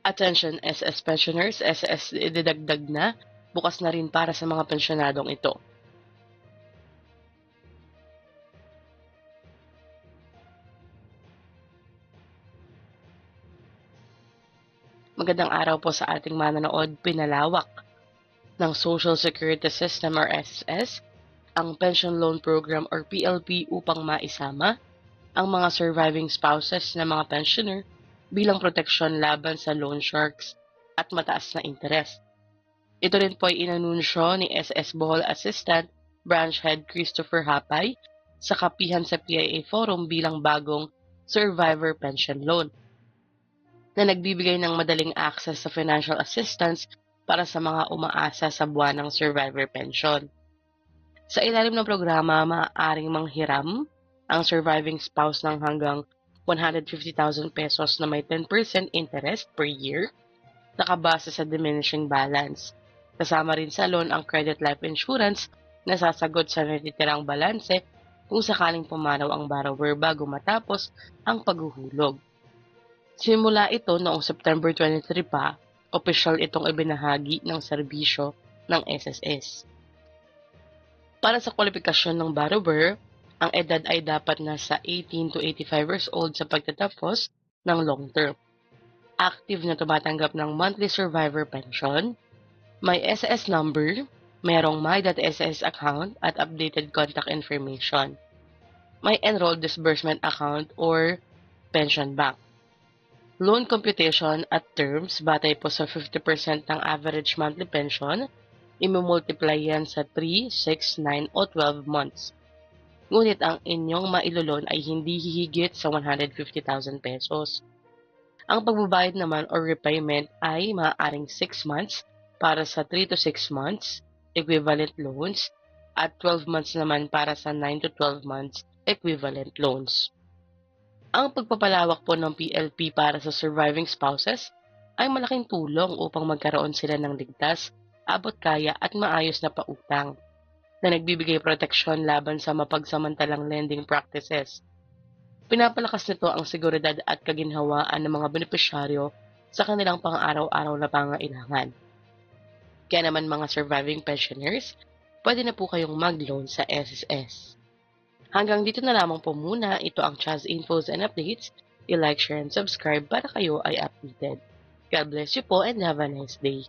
Attention SS pensioners, SS ididagdag na, bukas na rin para sa mga pensyonadong ito. Magandang araw po sa ating manonood. Pinalawak ng Social Security System or SSS ang Pension Loan Program or PLP upang maisama ang mga surviving spouses ng mga pensioner bilang proteksyon laban sa loan sharks at mataas na interes. Ito rin po ay inanunsyo ni SS Bohol Assistant Branch Head Christopher Hapay sa kapihan sa PIA Forum bilang bagong Survivor Pension Loan na nagbibigay ng madaling access sa financial assistance para sa mga umaasa sa buwanang survivor pension. Sa ilalim ng programa, maaaring manghiram ang surviving spouse ng hanggang 150,000 pesos na may 10% interest per year, nakabase sa diminishing balance. Kasama rin sa loan ang credit life insurance na sasagot sa natitirang balanse kung sakaling pumanaw ang borrower bago matapos ang paghuhulog. Simula ito noong September 23 pa, opisyal itong ibinahagi ng serbisyo ng SSS. Para sa kwalifikasyon ng borrower, ang edad ay dapat nasa 18 to 85 years old sa pagtatapos ng long term. Active na tumatanggap ng monthly survivor pension, may SS number, mayroong my.ss account at updated contact information. May enrolled disbursement account or pension bank. Loan computation at terms, batay po sa 50% ng average monthly pension, imumultiply yan sa 3, 6, 9 o 12 months. Ngunit ang inyong mailoloan ay hindi hihigit sa 150,000 pesos. Ang pagbabayad naman or repayment ay maaaring 6 months para sa 3 to 6 months equivalent loans at 12 months naman para sa 9 to 12 months equivalent loans. Ang pagpapalawak po ng PLP para sa surviving spouses ay malaking tulong upang magkaroon sila ng ligtas, abot kaya at maayos na pautang na nagbibigay proteksyon laban sa mapagsamantalang lending practices. Pinapalakas nito ang seguridad at kaginhawaan ng mga benepisyaryo sa kanilang pang-araw-araw na pangailangan. Kaya naman mga surviving pensioners, pwede na po kayong mag-loan sa SSS. Hanggang dito na lamang po muna. Ito ang Chaz Infos and Updates. I-like, share, and subscribe para kayo ay updated. God bless you po and have a nice day.